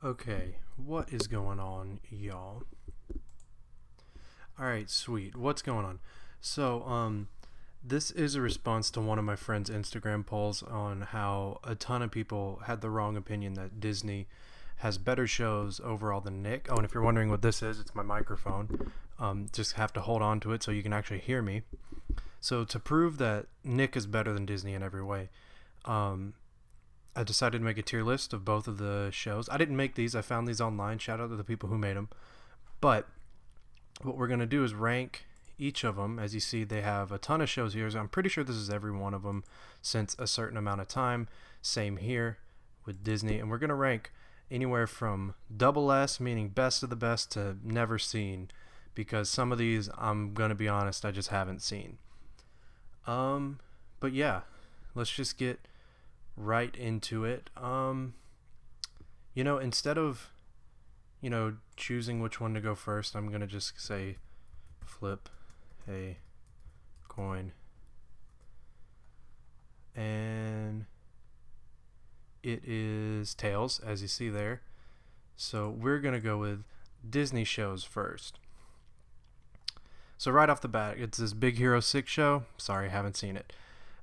Okay, what is going on, y'all? Alright, sweet. What's going on? This is a response to one of my friend's Instagram polls on how a ton of people had the wrong opinion that Disney has better shows overall than Nick. Oh, and if you're wondering what this is, it's my microphone. Just have to hold on to it so you can actually hear me. So, to prove that Nick is better than Disney in every way, um, I decided to make a tier list of both of the shows. I didn't make these, I found these online. Shout out to the people who made them. But what we're going to do is rank each of them. As you see, they have a ton of shows here. So I'm pretty sure this is every one of them since a certain amount of time. Same here with Disney. And we're going to rank anywhere from double S, meaning best of the best, to never seen. Because some of these, I'm going to be honest, I just haven't seen. But yeah, let's just get right into it. Instead of choosing which one to go first, I'm going to just say flip a coin. And it is tails, as you see there. So we're going to go with Disney shows first. So right off the bat, it's this Big Hero 6 show. Sorry, haven't seen it.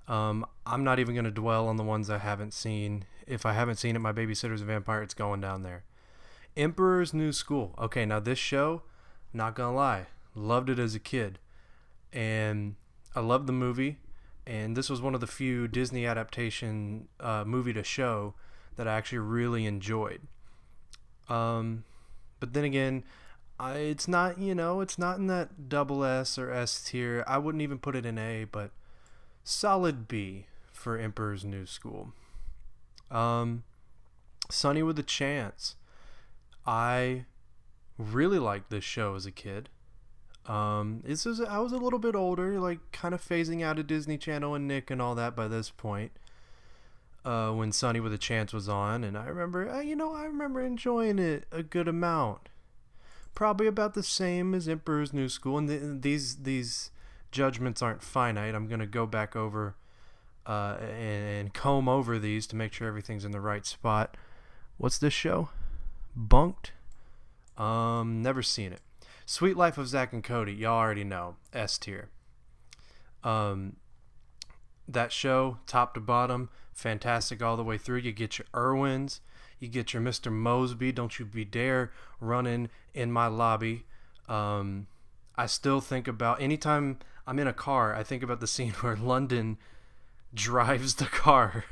I'm not even going to dwell on the ones I haven't seen. If I haven't seen it, My Babysitter's a Vampire, it's going down there. Emperor's New School. Okay, now this show, not gonna lie, loved it as a kid. And I loved the movie. And this was one of the few Disney adaptation movie to show that I actually really enjoyed. But then again, it's not, it's not in that double S or S tier. I wouldn't even put it in A, but solid B for Emperor's New School. Sunny with a Chance. I really liked this show as a kid. I was a little bit older, like kind of phasing out of Disney Channel and Nick and all that by this point. When Sunny with a Chance was on, and I remember, I remember enjoying it a good amount. Probably about the same as Emperor's New School, and these judgments aren't finite. I'm gonna go back over and comb over these to make sure everything's in the right spot. What's this show? Bunked? Never seen it. Sweet Life of Zack and Cody, y'all already know. S tier. That show, top to bottom, fantastic all the way through. You get your Irwins, you get your Mr. Mosby, don't you be dare running in my lobby. I still think about, anytime I'm in a car, I think about the scene where London drives the car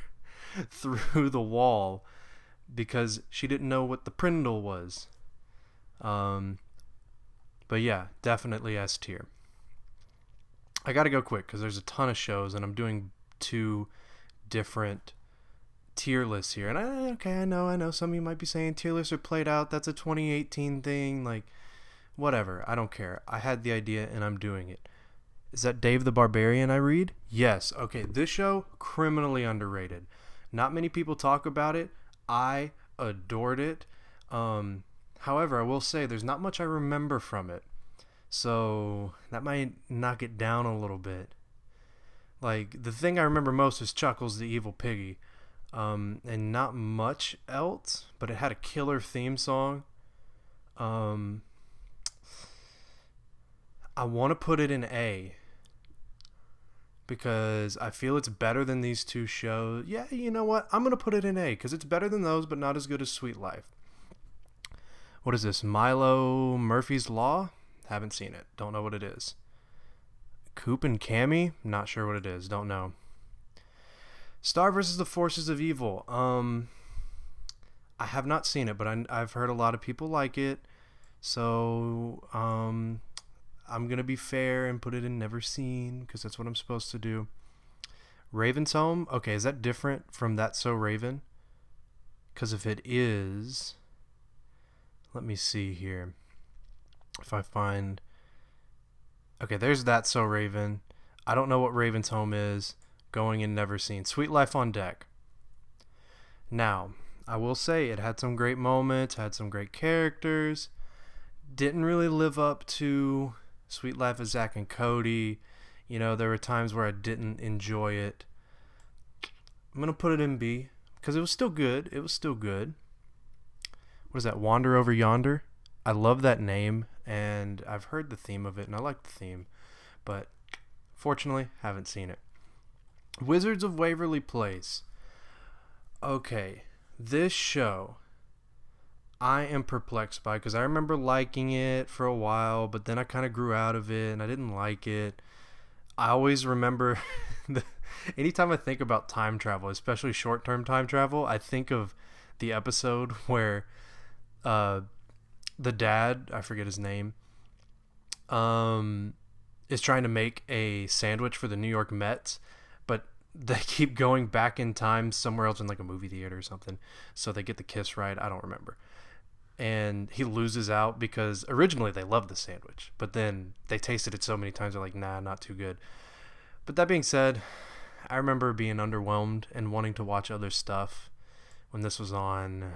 through the wall because she didn't know what the Prindle was. But yeah, definitely S tier. I gotta go quick because there's a ton of shows and I'm doing two different tier lists here. And I know some of you might be saying tier lists are played out. That's a 2018 thing. Like, whatever. I don't care. I had the idea and I'm doing it. Is that Dave the Barbarian I read? Yes. Okay, this show, criminally underrated. Not many people talk about it. I adored it. However, I will say there's not much I remember from it. So that might knock it down a little bit. Like, the thing I remember most is Chuckles the Evil Piggy. And not much else, but it had a killer theme song. I want to put it in A because I feel it's better than these two shows. Yeah, you know what? I'm going to put it in A because it's better than those, but not as good as Sweet Life. What is this? Milo Murphy's Law? Haven't seen it. Don't know what it is. Coop and Cammy? Not sure what it is. Don't know. Star vs. the Forces of Evil. I have not seen it, but I've heard a lot of people like it. So, I'm going to be fair and put it in never seen because that's what I'm supposed to do. Raven's Home? Okay, is that different from That's So Raven? Because if it is, let me see here. If I find... Okay, there's That's So Raven. I don't know what Raven's Home is. Going in never seen. Sweet Life on Deck. Now, I will say it had some great moments, had some great characters. Didn't really live up to Sweet Life of Zack and Cody. There were times where I didn't enjoy it. I'm going to put it in B because it was still good. what is that? Wander Over Yonder. I love that name, and I've heard the theme of it, and I like the theme, but fortunately, haven't seen it. Wizards of Waverly Place. Okay, this show I am perplexed by, because I remember liking it for a while, but then I kind of grew out of it and I didn't like it. I always remember anytime I think about time travel, especially short-term time travel, I think of the episode where the dad, I forget his name, is trying to make a sandwich for the New York Mets, but they keep going back in time somewhere else in like a movie theater or something, so they get the kiss right. I don't remember. And he loses out because originally they loved the sandwich, but then they tasted it so many times they're like, nah, not too good. But that being said, I remember being underwhelmed and wanting to watch other stuff when this was on.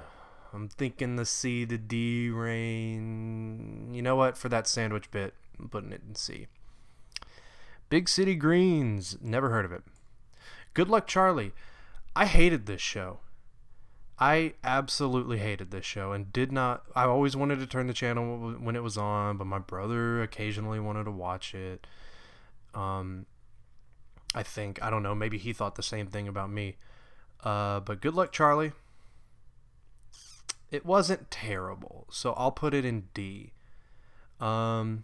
I'm thinking the C to D range. You know what? For that sandwich bit, I'm putting it in C. Big City Greens. Never heard of it. Good Luck Charlie. I hated this show. I absolutely hated this show and did not. I always wanted to turn the channel when it was on, but my brother occasionally wanted to watch it. I think, I don't know, maybe he thought the same thing about me. But Good Luck Charlie. It wasn't terrible, so I'll put it in D. I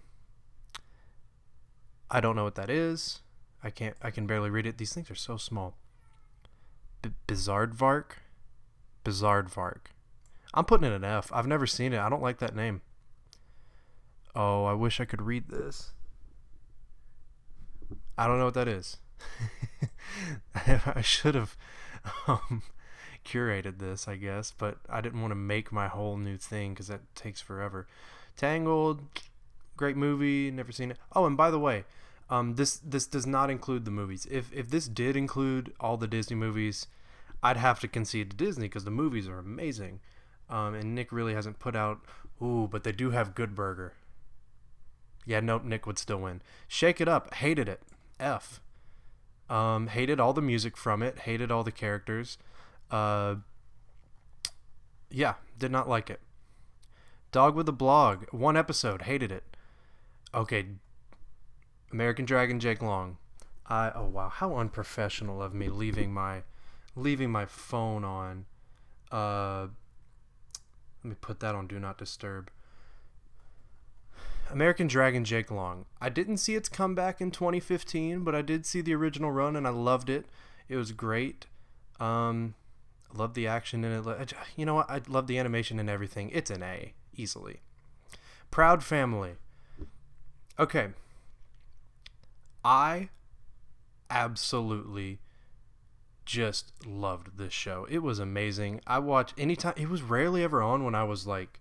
don't know what that is. I can barely read it. These things are so small. Bizardvark. I'm putting it an F. I've never seen it. I don't like that name. Oh, I wish I could read this. I don't know what that is. I should have curated this, I guess, but I didn't want to make my whole new thing because that takes forever. Tangled, great movie. Never seen it. Oh, and by the way, this does not include the movies. If this did include all the Disney movies, I'd have to concede to Disney because the movies are amazing. And Nick really hasn't put out... Ooh, but they do have Good Burger. Yeah, no, Nick would still win. Shake It Up. Hated it. F. Hated all the music from it. Hated all the characters. Yeah, did not like it. Dog with a Blog. 1 episode. Hated it. Okay. American Dragon Jake Long. Oh, wow. How unprofessional of me leaving my phone on. Let me put that on Do Not Disturb. American Dragon Jake Long. I didn't see its comeback in 2015, but I did see the original run and I loved it. It was great. I loved the action in it. You know what? I love the animation and everything. It's an A, easily. Proud Family. Okay. I absolutely just loved this show. It was amazing. I watched anytime. It was rarely ever on when I was like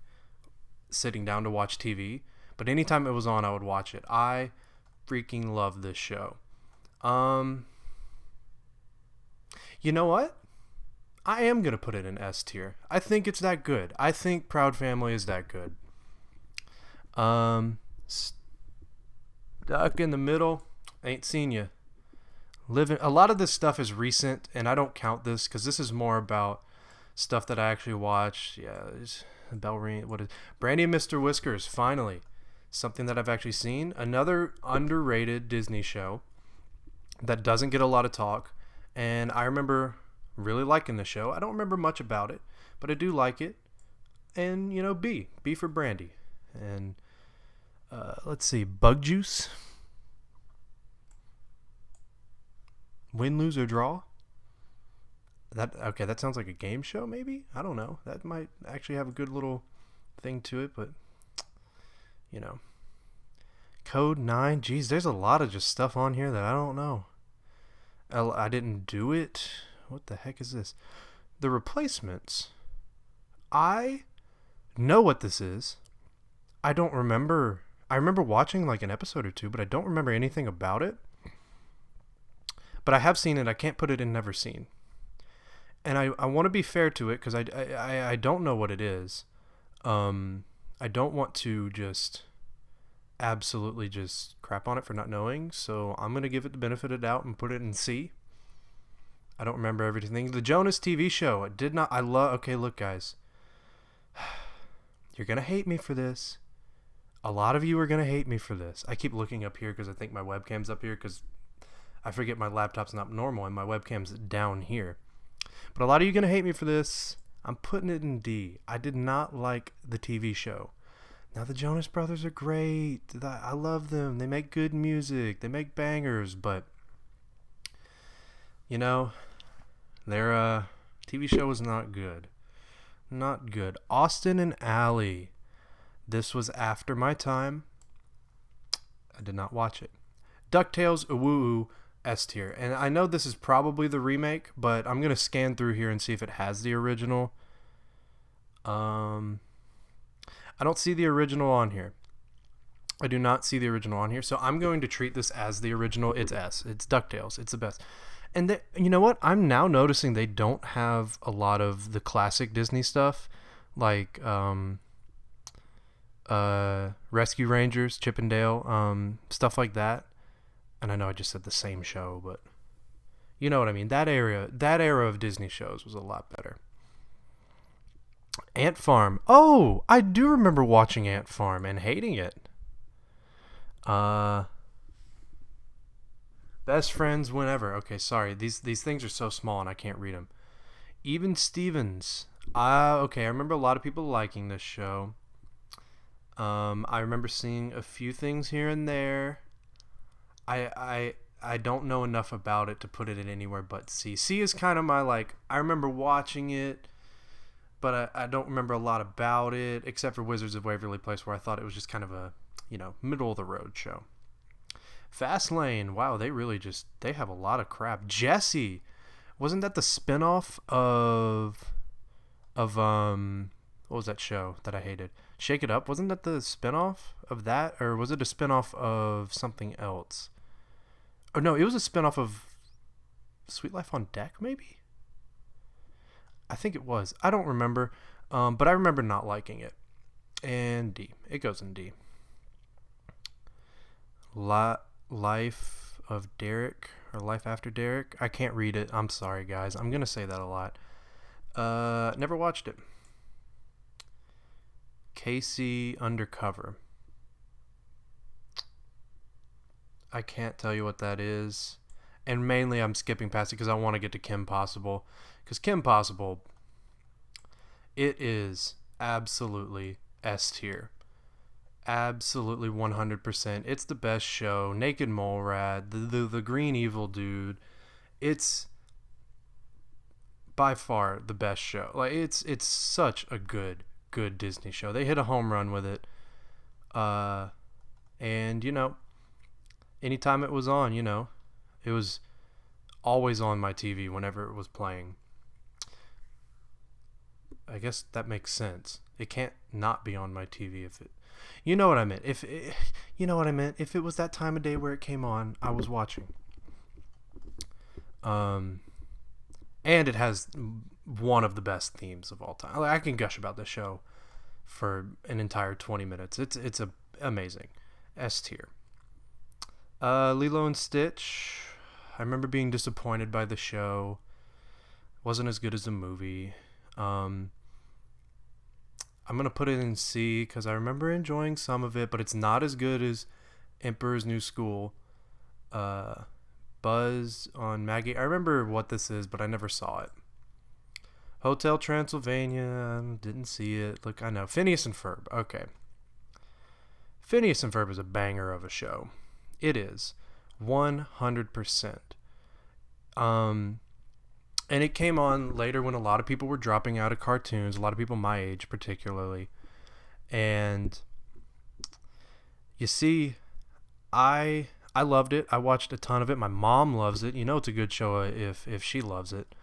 sitting down to watch TV, but anytime it was on, I would watch it. I freaking love this show. You know what? I am gonna put it in S tier. I think it's that good. I think Proud Family is that good. Stuck in the Middle. Ain't seen ya. A lot of this stuff is recent, and I don't count this because this is more about stuff that I actually watched. Yeah, Bell Ring. What is Brandy and Mr. Whiskers? Finally, something that I've actually seen. Another underrated Disney show that doesn't get a lot of talk, and I remember really liking the show. I don't remember much about it, but I do like it. And B for Brandy. And let's see, Bug Juice. Win, lose, or draw? That sounds like a game show, maybe? I don't know. That might actually have a good little thing to it, but, Code 9. Geez, there's a lot of just stuff on here that I don't know. I didn't do it. What the heck is this? The Replacements. I know what this is. I don't remember. I remember watching like an episode or two, but I don't remember anything about it. But I have seen it. I can't put it in never seen. And I want to be fair to it because I don't know what it is. I don't want to just absolutely just crap on it for not knowing. So I'm going to give it the benefit of the doubt and put it in C. I don't remember everything. The Jonas TV show. Okay, look, guys. You're going to hate me for this. A lot of you are going to hate me for this. I keep looking up here because I think my webcam's up here because I forget my laptop's not normal and my webcam's down here. But a lot of you are going to hate me for this. I'm putting it in D. I did not like the TV show. Now, the Jonas Brothers are great. I love them. They make good music. They make bangers. But, you know, their TV show was not good. Not good. Austin and Ally. This was after my time. I did not watch it. DuckTales, Uwoo, S tier. And I know this is probably the remake, but I'm going to scan through here and see if it has the original. I don't see the original on here. I do not see the original on here, so I'm going to treat this as the original. It's S. It's DuckTales. It's the best. And you know what? I'm now noticing they don't have a lot of the classic Disney stuff, like Rescue Rangers, Chip and Dale, stuff like that. And I know I just said the same show, but you know what I mean. That era of Disney shows was a lot better. Ant Farm. Oh, I do remember watching Ant Farm and hating it. Best Friends Whenever. Okay, sorry. These things are so small and I can't read them. Even Stevens. Okay, I remember a lot of people liking this show. I remember seeing a few things here and there. I don't know enough about it to put it in anywhere but C. C is kind of my, like, I remember watching it, but I don't remember a lot about it, except for Wizards of Waverly Place, where I thought it was just kind of a, middle of the road show. Fastlane, wow, they have a lot of crap. Jessie, wasn't that the spinoff of what was that show that I hated? Shake It Up, wasn't that the spinoff of that, or was it a spinoff of something else? Oh no, it was a spinoff of Sweet Life on Deck, maybe? I think it was. I don't remember, but I remember not liking it. And D. It goes in D. Life of Derek, or Life After Derek. I can't read it. I'm sorry, guys. I'm going to say that a lot. Never watched it. Casey Undercover. I can't tell you what that is. And mainly I'm skipping past it because I want to get to Kim Possible. Because Kim Possible, it is absolutely S tier. Absolutely 100%. It's the best show. Naked Mole Rat, the green evil dude. It's by far the best show. Like it's such a good Disney show. They hit a home run with it. And anytime it was on, it was always on my TV whenever it was playing. I guess that makes sense. It can't not be on my TV if it... You know what I meant. If it was that time of day where it came on, I was watching. And it has one of the best themes of all time. I can gush about this show for an entire 20 minutes. It's amazing. S tier. Lilo and Stitch. I remember being disappointed by the show. Wasn't as good as the movie. I'm going to put it in C because I remember enjoying some of it, but it's not as good as Emperor's New School. Buzz on Maggie. I remember what this is, but I never saw it. Hotel Transylvania. Didn't see it. Look, I know. Phineas and Ferb. Okay. Phineas and Ferb is a banger of a show. It is. 100%. And it came on later when a lot of people were dropping out of cartoons, a lot of people my age particularly. And you see, I loved it. I watched a ton of it. My mom loves it. It's a good show if she loves it.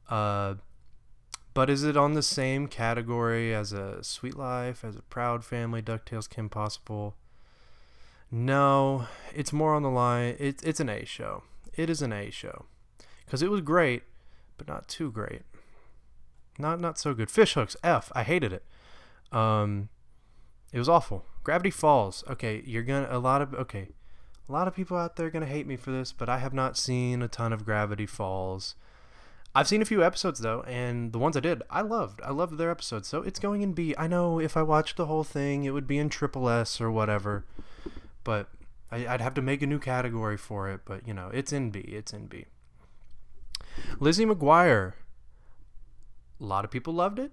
But is it on the same category as a Sweet Life, as a Proud Family, DuckTales, Kim Possible? No, it's more on the line. It's an A show. It is an A show. Because it was great, but not too great. Not so good. Fishhooks, F. I hated it. It was awful. Gravity Falls. Okay, a lot of people out there are gonna hate me for this, but I have not seen a ton of Gravity Falls. I've seen a few episodes though, and the ones I did, I loved. I loved their episodes, so it's going in B. I know if I watched the whole thing, it would be in triple S or whatever, but I'd have to make a new category for it. But it's in B. It's in B. Lizzie McGuire. A lot of people loved it.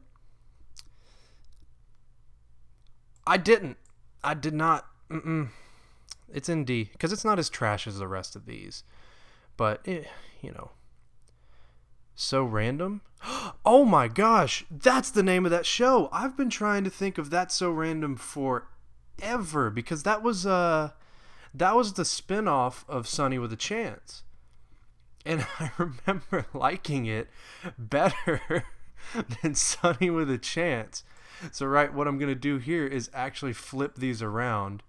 I didn't. I did not. It's in D because it's not as trash as the rest of these, but So Random. Oh my gosh, that's the name of that show. I've been trying to think of That's So Random forever because that was the spinoff of Sunny with a Chance. And I remember liking it better than Sunny with a Chance. So what I'm going to do here is actually flip these around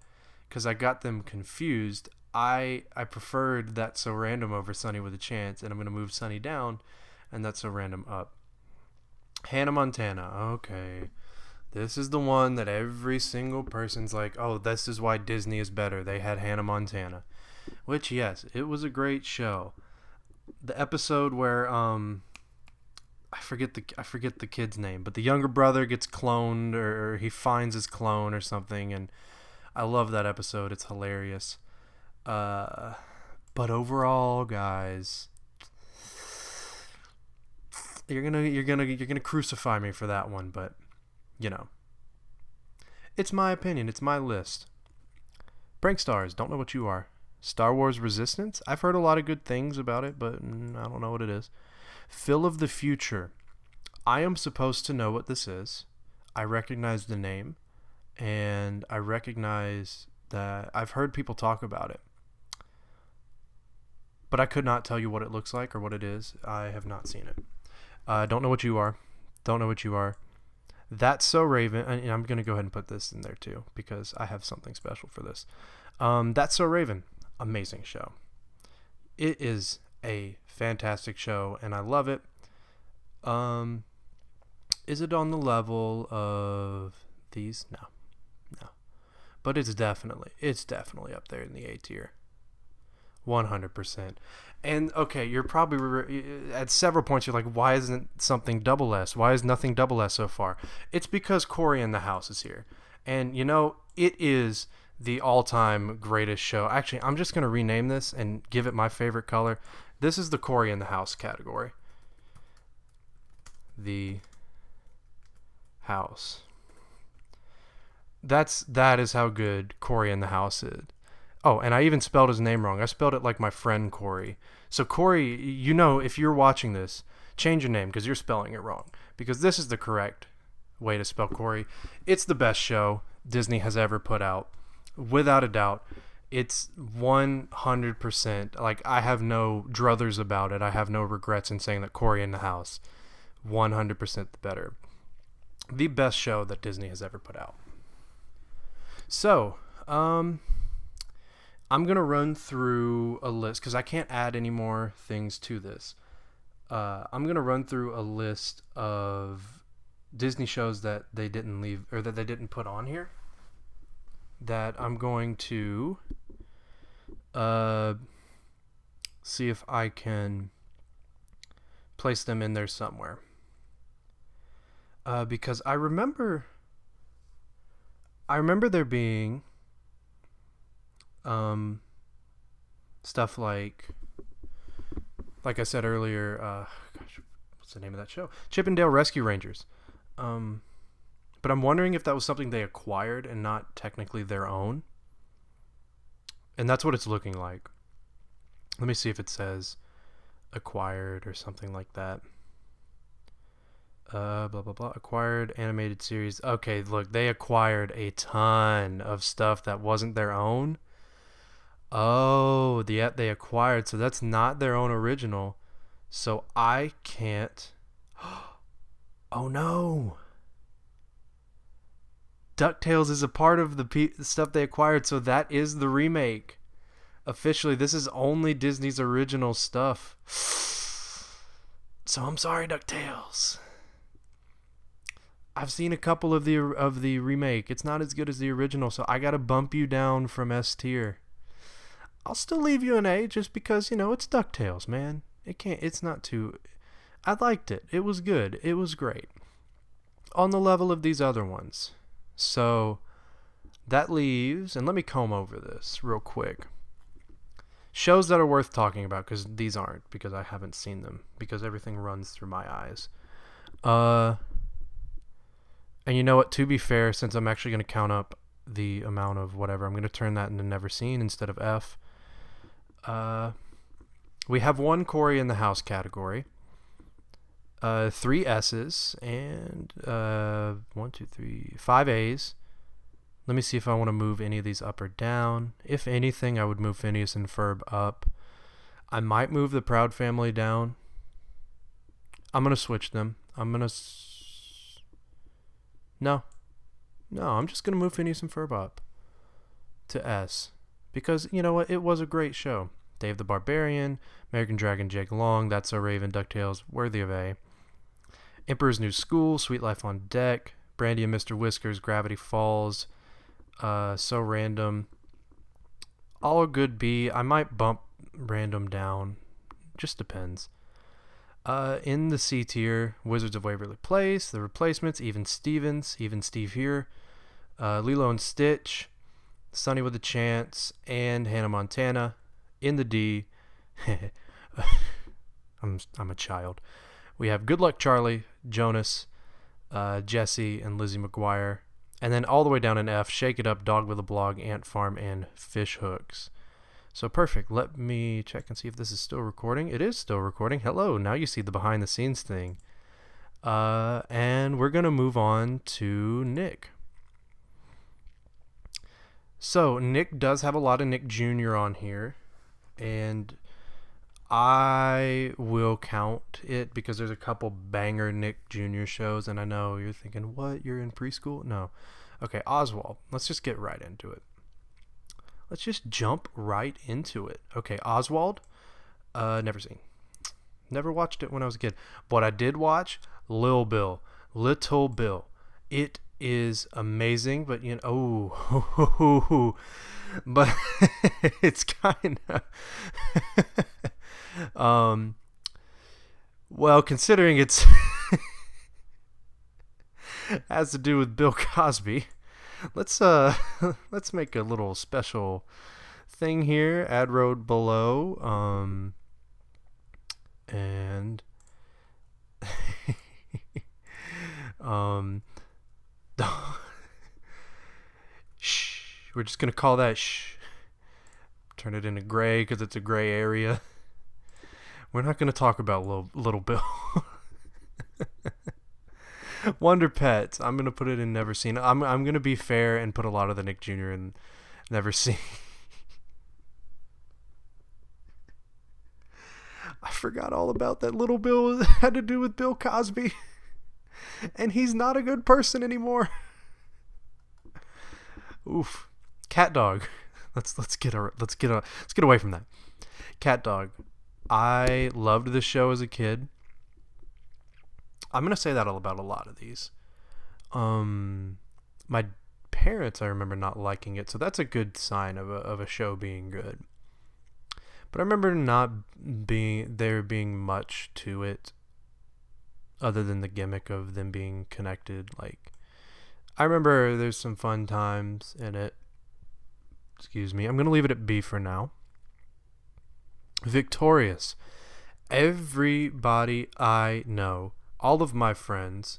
because I got them confused. I preferred That's So Random over Sunny with a Chance, and I'm going to move Sunny down and That's So Random up. Hannah Montana. Okay. This is the one that every single person's like, oh, this is why Disney is better. They had Hannah Montana. Which, yes, it was a great show. The episode where I forget the kid's name, but the younger brother gets cloned or he finds his clone or something, and I love that episode. It's hilarious. But overall, guys, you're gonna crucify me for that one, but it's my opinion. It's my list. Prank Stars. Don't know what you are. Star Wars Resistance. I've heard a lot of good things about it, but I don't know what it is. Phil of the Future. I am supposed to know what this is. I recognize the name, and I recognize that I've heard people talk about it. But I could not tell you what it looks like or what it is. I have not seen it. Don't know what you are. Don't know what you are. That's So Raven. And I'm going to go ahead and put this in there too because I have something special for this. That's So Raven. Amazing show. It is a fantastic show and I love it. Is it on the level of these? No. But it's definitely up there in the A tier. 100%. And okay, you're probably at several points you're like, why isn't something double S? Why is nothing double S so far? It's because Corey in the House is here. And it is the all-time greatest show. Actually, I'm just going to rename this and give it my favorite color. This is the Corey in the House category. The House. That is how good Corey in the House is. Oh, and I even spelled his name wrong. I spelled it like my friend Corey. So Corey, if you're watching this, change your name because you're spelling it wrong. Because this is the correct way to spell Corey. It's the best show Disney has ever put out. Without a doubt. It's 100%. Like, I have no druthers about it. I have no regrets in saying that Corey in the House, 100% the better. The best show that Disney has ever put out. So, I'm going to run through a list because I can't add any more things to this. I'm going to run through a list of Disney shows that they didn't leave or that they didn't put on here that I'm going to see if I can place them in there somewhere. Because I remember there being stuff like I said earlier, what's the name of that show? Chip 'n Dale Rescue Rangers. But I'm wondering if that was something they acquired and not technically their own. And that's what it's looking like. Let me see if it says acquired or something like that. Blah, blah, blah. Acquired animated series. Okay, look, they acquired a ton of stuff that wasn't their own. Oh, they acquired. So that's not their own original. So I can't. Oh, no. DuckTales is a part of the stuff they acquired, so that is the remake. Officially, this is only Disney's original stuff. So I'm sorry, DuckTales. I've seen a couple of the remake. It's not as good as the original, so I gotta bump you down from S tier. I'll still leave you an A just because, it's DuckTales, man. It's not too. I liked it. It was good. It was great. On the level of these other ones. So that leaves, and let me comb over this real quick. Shows that are worth talking about, because these aren't, because I haven't seen them, because everything runs through my eyes. And you know what, to be fair, since I'm actually going to count up the amount of whatever, I'm going to turn that into never seen instead of F. We have one Corey in the house category, 3 S's, and 5 A's. Let me see if I want to move any of these up or down. If anything, I would move Phineas and Ferb up. I might move the Proud Family down. I'm going to switch them. No, I'm just going to move Phineas and Ferb up to S. Because, you know what, it was a great show. Dave the Barbarian, American Dragon, Jake Long, That's So Raven, DuckTales, worthy of A. Emperor's New School, Sweet Life on Deck, Brandy and Mr. Whiskers, Gravity Falls, So Random. All a good B. I might bump Random down. Just depends. In the C tier, Wizards of Waverly Place, The Replacements, Even Stevens, Even Steve here, Lilo and Stitch, Sunny with a Chance, and Hannah Montana. In the D, I'm a child. We have Good Luck Charlie, Jonas, Jesse, and Lizzie McGuire. And then all the way down in F, Shake It Up, Dog with a Blog, Ant Farm, and Fish Hooks. So perfect. Let me check and see if this is still recording. It is still recording. Hello. Now you see the behind the scenes thing. And we're going to move on to Nick. So Nick does have a lot of Nick Jr. on here. And I will count it because there's a couple banger Nick Jr. shows. And I know you're thinking, what? You're in preschool? No. Okay, Oswald. Let's just get right into it. Let's just jump right into it. Okay, Oswald. Never seen. Never watched it when I was a kid. But I did watch Little Bill. It is amazing, but you know, but it's kind of well, considering it's has to do with Bill Cosby. Let's make a little special thing here. Ad road below. And shh. We're just gonna call that shh. Turn it into gray because it's a gray area. We're not gonna talk about little Bill. Wonder Pets. I'm gonna put it in Never Seen. I'm gonna be fair and put a lot of the Nick Jr. in Never Seen. I forgot all about that. Little Bill had to do with Bill Cosby, and he's not a good person anymore. Oof. Cat Dog. Let's get away from that. Cat Dog. I loved this show as a kid. I'm going to say that about a lot of these. My parents, I remember not liking it, so that's a good sign of a show being good. But I remember there being much to it other than the gimmick of them being connected. Like, I remember there's some fun times in it. Excuse me. I'm going to leave it at B for now. Victorious. Everybody I know, all of my friends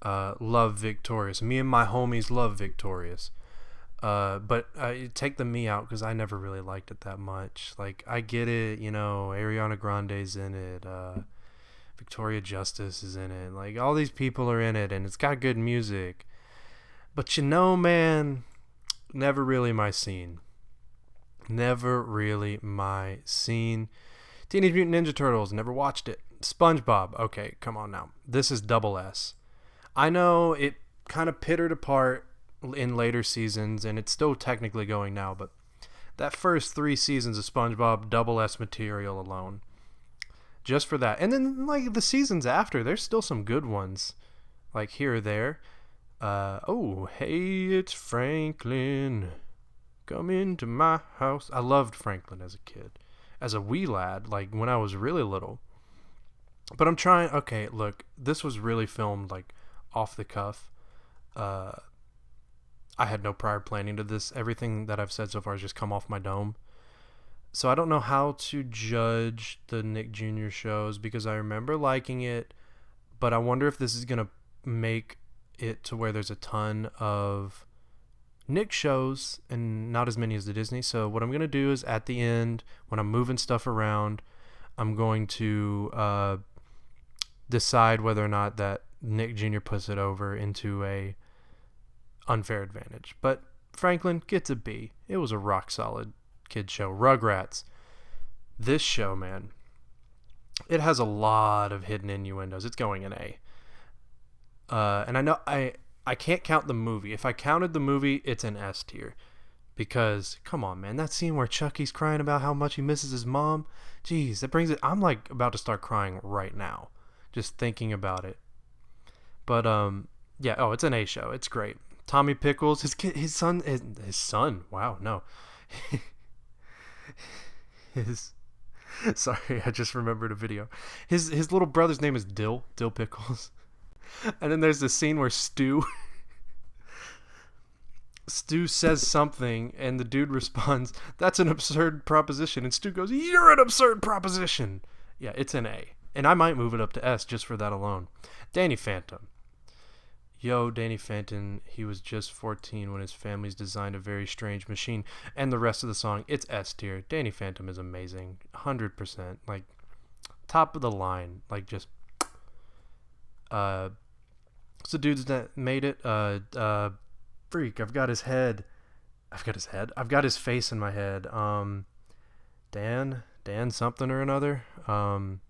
love Victorious. Me and my homies love Victorious. But take the me out because I never really liked it that much. Like, I get it, you know, Ariana Grande's in it. Victoria Justice is in it. Like, all these people are in it, and it's got good music. But you know, man, never really my scene. Never really my scene. Teenage Mutant Ninja Turtles, never watched it. SpongeBob, okay, come on now. This is double S. I know it kind of pittered apart in later seasons, and it's still technically going now, but that first 3 seasons of SpongeBob, double S material alone. Just for that. And then, like, the seasons after, there's still some good ones. Like, here or there. Oh, hey, it's Franklin. Come into my house. I loved Franklin as a kid. As a wee lad, like when I was really little. But I'm trying. Okay, look, this was really filmed like off the cuff. Uh, I had no prior planning to this. Everything that I've said so far has just come off my dome. So I don't know how to judge the Nick Jr. shows because I remember liking it, but I wonder if this is going to make it to where there's a ton of Nick shows and not as many as the Disney. So what I'm going to do is at the end, when I'm moving stuff around, I'm going to decide whether or not that Nick Jr. puts it over into a unfair advantage. But Franklin gets a B. It was a rock solid kid show. Rugrats. This show, man, it has a lot of hidden innuendos. It's going in A. And I know I can't count the movie. If I counted the movie, it's an S tier. Because, come on, man, that scene where Chucky's crying about how much he misses his mom, jeez, that brings it. I'm like about to start crying right now, just thinking about it. But yeah. Oh, it's an A show. It's great. Tommy Pickles, his son. Wow, no, his. Sorry, I just remembered a video. His little brother's name is Dill Pickles, and then there's this scene where Stu says something, and the dude responds, "That's an absurd proposition," and Stu goes, "You're an absurd proposition." Yeah, it's an A, and I might move it up to S just for that alone. Danny Phantom. Yo, Danny Phantom, he was just 14 when his family's designed a very strange machine. And the rest of the song, it's S tier. Danny Phantom is amazing. 100%. Like, top of the line. Like, just, it's the dudes that made it. Freak, I've got his head. I've got his face in my head. Dan something or another. Alright,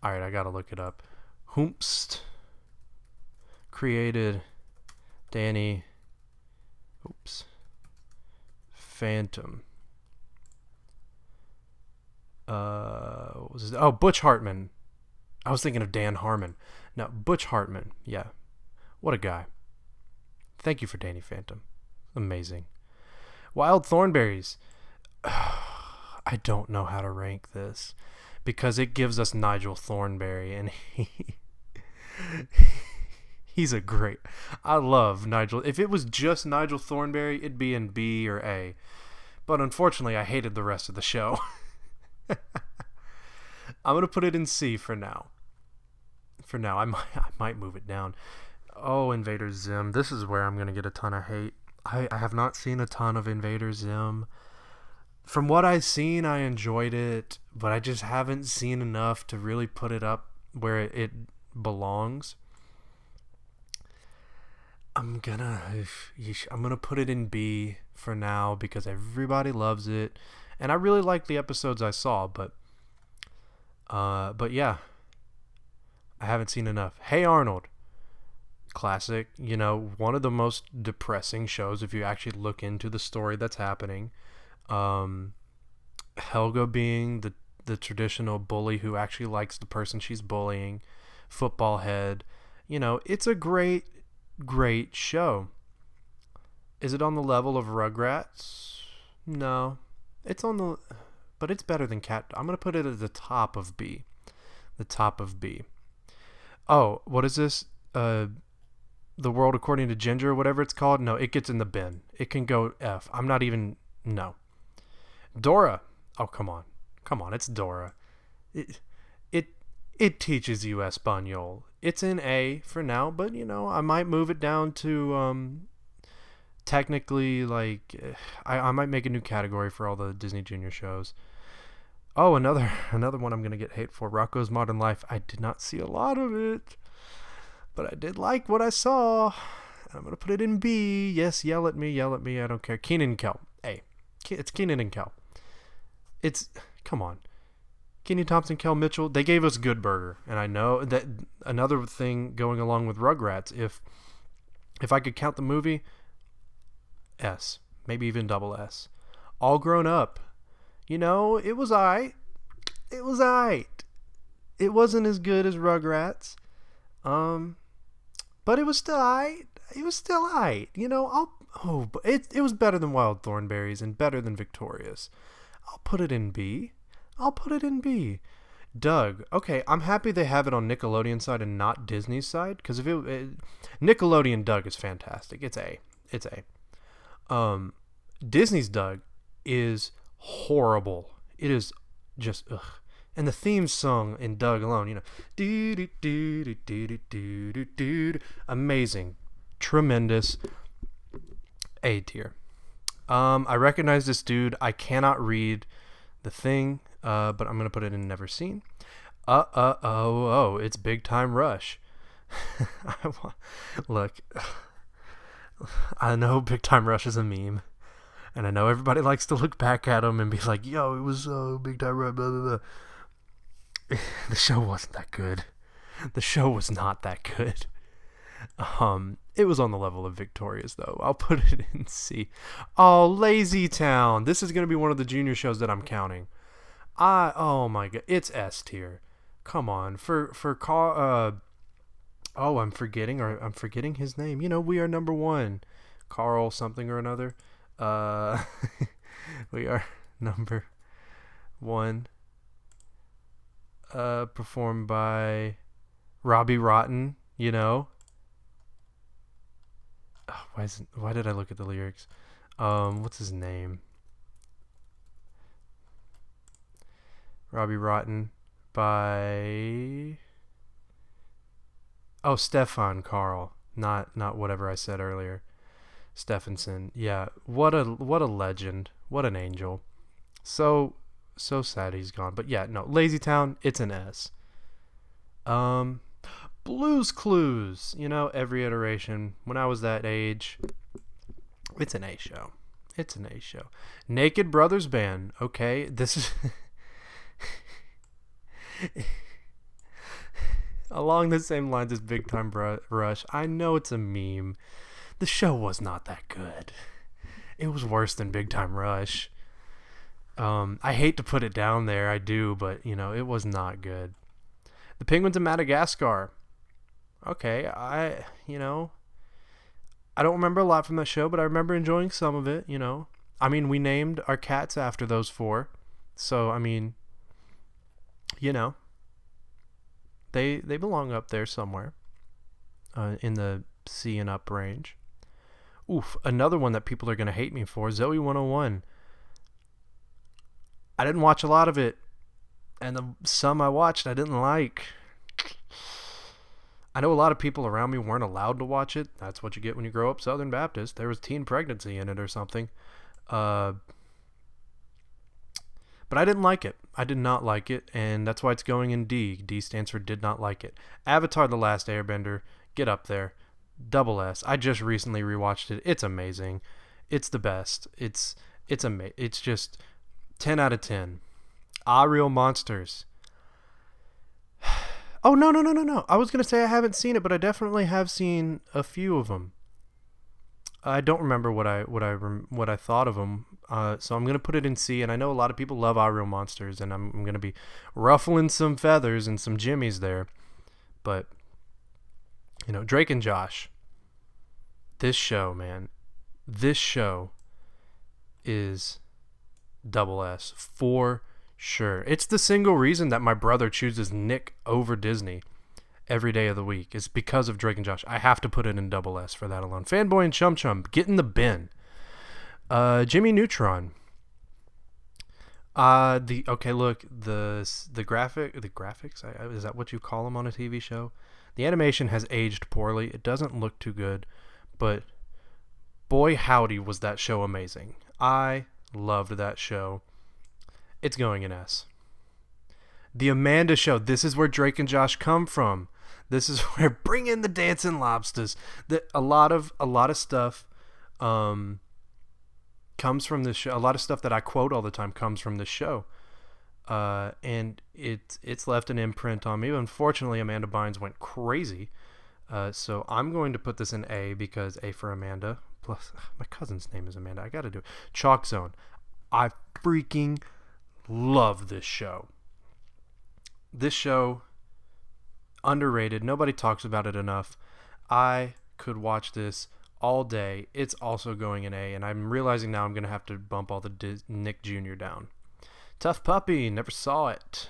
I gotta look it up. Hoomst. Created Danny Phantom. What was his, Butch Hartman. I was thinking of Dan Harmon. No, Butch Hartman. Yeah. What a guy. Thank you for Danny Phantom. Amazing. Wild Thornberrys. I don't know how to rank this because it gives us Nigel Thornberry, and he's a great. I love Nigel. If it was just Nigel Thornberry, it'd be in B or A. But unfortunately, I hated the rest of the show. I'm going to put it in C for now. I might move it down. Oh, Invader Zim. This is where I'm going to get a ton of hate. I have not seen a ton of Invader Zim. From what I've seen, I enjoyed it, but I just haven't seen enough to really put it up where it belongs. I'm gonna put it in B for now because everybody loves it, and I really like the episodes I saw, but yeah, I haven't seen enough. Hey Arnold, classic. You know, one of the most depressing shows if you actually look into the story that's happening. Helga being the traditional bully who actually likes the person she's bullying, football head. You know, it's a great show. Is it on the level of Rugrats? No. But it's better than Cat. I'm going to put it at the top of B. Oh, what is this? The World According to Ginger or whatever it's called? No, it gets in the bin. It can go F. I'm not even... No. Dora. Oh, come on, it's Dora. It teaches you Espanol. It's in A for now, but you know, I might move it down to technically, like, I might make a new category for all the Disney Junior shows. Oh, another one I'm gonna get hate for. Rocko's Modern Life. I did not see a lot of it, but I did like what I saw. I'm gonna put it in B. Yes, yell at me. I don't care. Kenan and Kel. A. It's Kenan and Kel. Come on. Kenan Thompson, Kel Mitchell, they gave us Good Burger. And I know that another thing going along with Rugrats, if I could count the movie, S. Maybe even double S. All Grown Up. You know, it was aight. It wasn't as good as Rugrats. But it was still aight. You know, but it was better than Wild Thornberrys and better than Victorious. I'll put it in B. Doug. Okay, I'm happy they have it on Nickelodeon side and not Disney's side, because if Nickelodeon Doug is fantastic. It's A. It's A. Disney's Doug is horrible. It is just ugh. And the theme song in Doug alone, amazing, tremendous, A tier. I recognize this dude. I cannot read the thing, but I'm gonna put it in never seen. It's Big Time Rush. Look, I know Big Time Rush is a meme, and I know everybody likes to look back at him and be like, "Yo, it was Big Time Rush." Blah blah blah. The show wasn't that good. The show was not that good. It was on the level of Victoria's, though. I'll put it in C. Oh, Lazy Town. This is gonna be one of the junior shows that I'm counting. Oh my god, it's S tier. Come on, I'm forgetting his name. We are number one, Carl something or another. We are number one. Performed by Robbie Rotten. Why did I look at the lyrics? What's his name? Robbie Rotten by Stefan Carl, not whatever I said earlier. Stephenson. Yeah, what a legend. What an angel. So sad he's gone. But yeah, no, Lazy Town, it's an S. Blue's Clues, every iteration. When I was that age, it's an A show. It's an A show. Naked Brothers Band. Okay, this is along the same lines as Big Time Rush. I know it's a meme. The show was not that good. It was worse than Big Time Rush. I hate to put it down there, I do, but it was not good. The Penguins of Madagascar. Okay, I don't remember a lot from that show, but I remember enjoying some of it. We named our cats after those four, so they belong up there somewhere, in the C and up range. Oof, another one that people are gonna hate me for, Zoe 101. I didn't watch a lot of it, and some I watched I didn't like. I know a lot of people around me weren't allowed to watch it. That's what you get when you grow up Southern Baptist. There was teen pregnancy in it or something. But I didn't like it. I did not like it, and that's why it's going in D. D stands for did not like it. Avatar: The Last Airbender, get up there. Double S. I just recently rewatched it. It's amazing. It's the best. It's amazing. It's just 10 out of 10. Real Monsters. Oh, no. I was going to say I haven't seen it, but I definitely have seen a few of them. I don't remember what I thought of them, so I'm going to put it in C, and I know a lot of people love Real Monsters, and I'm going to be ruffling some feathers and some jimmies there, but, Drake and Josh, this show, man, this show is double S for sure. It's the single reason that my brother chooses Nick over Disney every day of the week is because of Drake and Josh. I have to put it in double S for that alone. Fanboy and Chum Chum, get in the bin. Jimmy Neutron. The graphics, is that what you call them on a TV show? The animation has aged poorly. It doesn't look too good, but boy howdy was that show amazing. I loved that show. It's going in S. The Amanda Show. This is where Drake and Josh come from. This is where bring in the dancing lobsters. A lot of stuff comes from this show. A lot of stuff that I quote all the time comes from this show. And it's left an imprint on me. Unfortunately, Amanda Bynes went crazy. So I'm going to put this in A because A for Amanda. Plus, my cousin's name is Amanda. I got to do it. Chalk Zone. I freaking love this show. This show, underrated. Nobody talks about it enough. I could watch this all day. It's also going in A, and I'm realizing now I'm going to have to bump all the Nick Jr. down. Tough Puppy. Never saw it.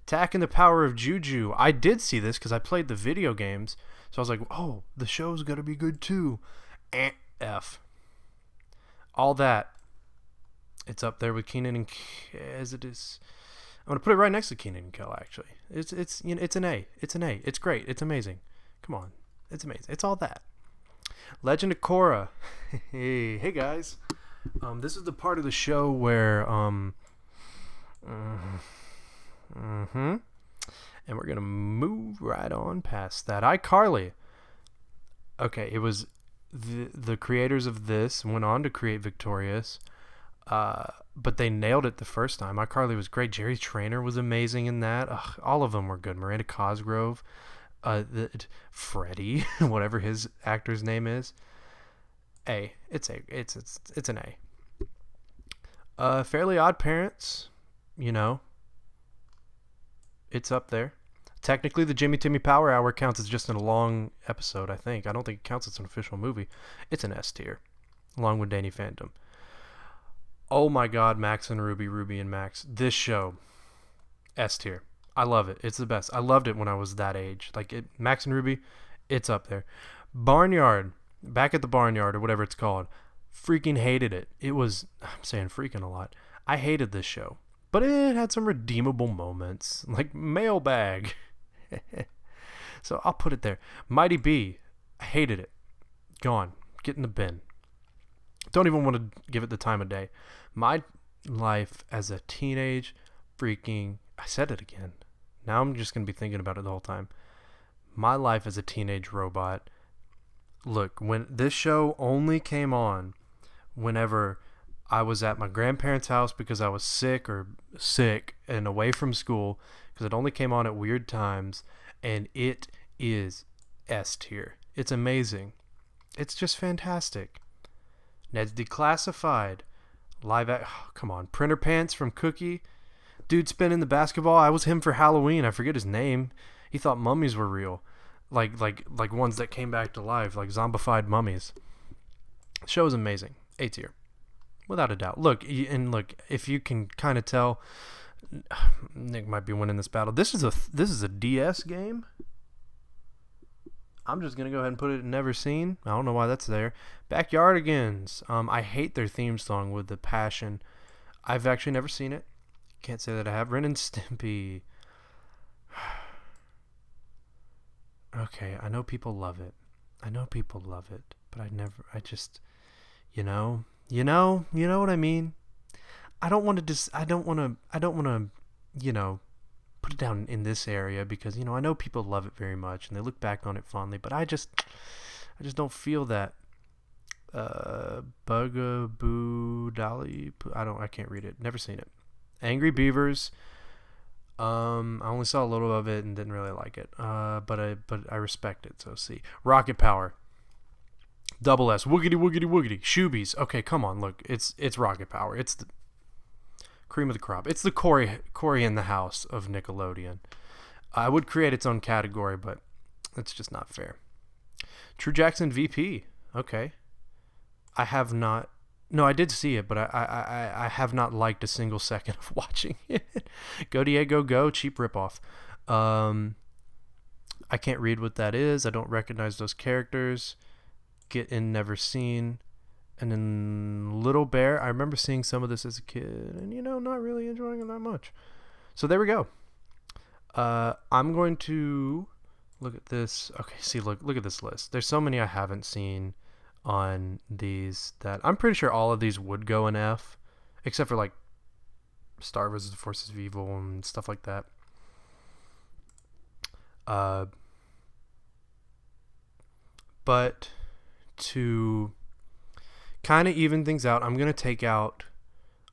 Attack and the Power of Juju. I did see this because I played the video games. So I was like, oh, the show's going to be good too. F. All that. It's up there with Kenan and as it is. I'm going to put it right next to Kenan and Kel, actually. It's an A. It's an A. It's great. It's amazing. Come on. It's amazing. It's all that. Legend of Korra. Hey guys. This is the part of the show where and we're gonna move right on past that. iCarly. Okay, it was the creators of this went on to create Victorious, but they nailed it the first time. iCarly was great. Jerry Trainer was amazing in that. All of them were good. Miranda Cosgrove, Freddie, whatever his actor's name is. It's an A. Fairly Odd Parents, it's up there. Technically, the Jimmy Timmy Power Hour counts as just a long episode, I think. I don't think it counts as an official movie. It's an S tier, along with Danny Phantom. Oh my God, Max and Ruby, Ruby and Max. This show, S tier. I love it. It's the best. I loved it when I was that age. Max and Ruby, it's up there. Barnyard, Back at the Barnyard, or whatever it's called. Freaking hated it. I'm saying freaking a lot. I hated this show. But it had some redeemable moments, like Mailbag. So I'll put it there. Mighty B, I hated it. Gone. Get in the bin. Don't even want to give it the time of day. My life as a teenage I said it again. Now I'm just going to be thinking about it the whole time. My life as a teenage robot. Look, when this show only came on whenever I was at my grandparents' house because I was sick and away from school, because it only came on at weird times, and it is S tier. It's amazing. It's just fantastic. Ned's Declassified. Come on. Printer Pants from Cookie. Dude spinning the basketball. I was him for Halloween. I forget his name. He thought mummies were real. Like ones that came back to life, like zombified mummies. The show is amazing. A tier. Without a doubt. Look, if you can kind of tell, Nick might be winning this battle. This is a DS game. I'm just gonna go ahead and put it in Never Seen. I don't know why that's there. Backyardigans. I hate their theme song with the passion. I've actually never seen it. Can't say that I have. Ren and Stimpy. Okay, I know people love it. But I just, you know what I mean? I don't want to, put it down in this area because, I know people love it very much and they look back on it fondly, but I just don't feel that. Bugaboo Dolly, I can't read it. Never seen it. Angry Beavers. I only saw a little of it and didn't really like it. But I respect it. So C. Rocket Power. Double S. Woogity woogity woogity. Shoobies. Okay, come on. Look, it's Rocket Power. It's the cream of the crop. It's the Corey in the house of Nickelodeon. I would create its own category, but it's just not fair. True Jackson VP. Okay. I have not. No, I did see it, but I have not liked a single second of watching it. Go Diego Go, cheap ripoff. I can't read what that is. I don't recognize those characters. Get in Never Seen. And then Little Bear, I remember seeing some of this as a kid and, not really enjoying it that much. So there we go. I'm going to look at this. Okay, see, look at this list. There's so many I haven't seen on these that I'm pretty sure all of these would go in F, except for like Star vs. the Forces of Evil and stuff like that. But to kind of even things out, I'm going to take out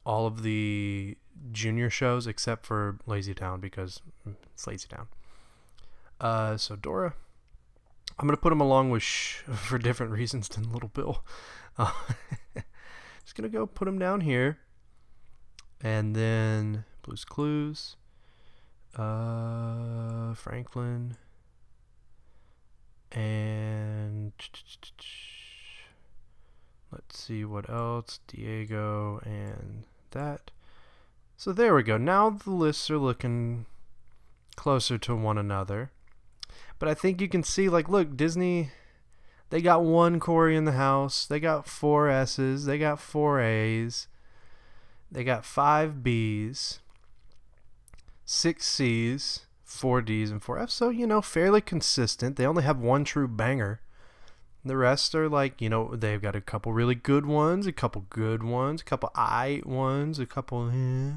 all of the junior shows except for Lazy Town because it's Lazy Town. So Dora, I'm going to put him along with for different reasons than Little Bill. Just going to go put him down here. And then Blue's Clues, Franklin, and let's see what else. Diego and that. So there we go. Now the lists are looking closer to one another. But I think you can see, like, look, Disney, they got one Corey in the house. They got 4 S's. They got 4 A's. They got 5 B's, 6 C's, 4 D's, and 4 F's. So, fairly consistent. They only have one true banger. The rest are like, they've got a couple really good ones, a couple good ones, a couple ones, a couple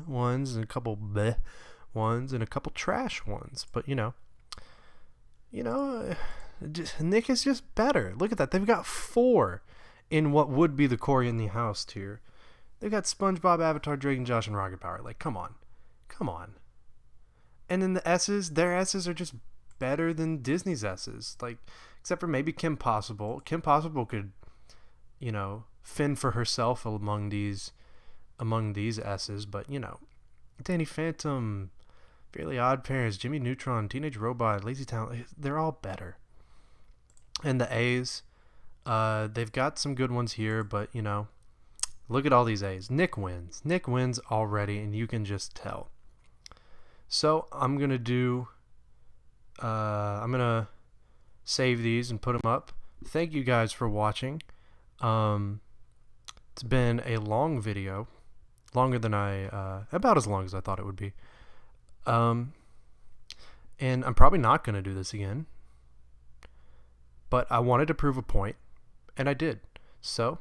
ones, and a couple bleh ones, and a couple trash ones. But, Nick is just better. Look at that. They've got 4 in what would be the Corey in the House tier. They've got SpongeBob, Avatar, Drake, and Josh, and Rocket Power. Like, come on. Come on. And then the S's, their S's are just better than Disney's S's. Like, except for maybe Kim Possible. Kim Possible could, fend for herself among these S's. But, Danny Phantom, Fairly Odd Parents, Jimmy Neutron, Teenage Robot, Lazy Town, they're all better. And the A's, they've got some good ones here, but, look at all these A's. Nick wins. Nick wins already, and you can just tell. So I'm going to save these and put them up. Thank you guys for watching. It's been a long video, longer than about as long as I thought it would be. And I'm probably not going to do this again, but I wanted to prove a point, and I did. So,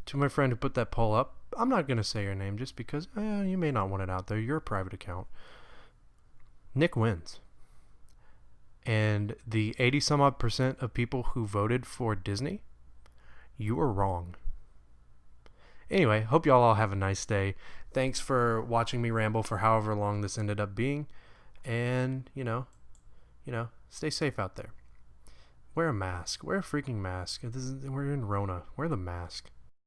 to my friend who put that poll up, I'm not going to say your name just because you may not want it out there. You're a private account. Nick wins. And the 80-some-odd% of people who voted for Disney, you were wrong. Anyway, hope y'all all have a nice day. Thanks for watching me ramble for however long this ended up being. And, stay safe out there. Wear a mask. Wear a freaking mask. We're in Rona. Wear the mask.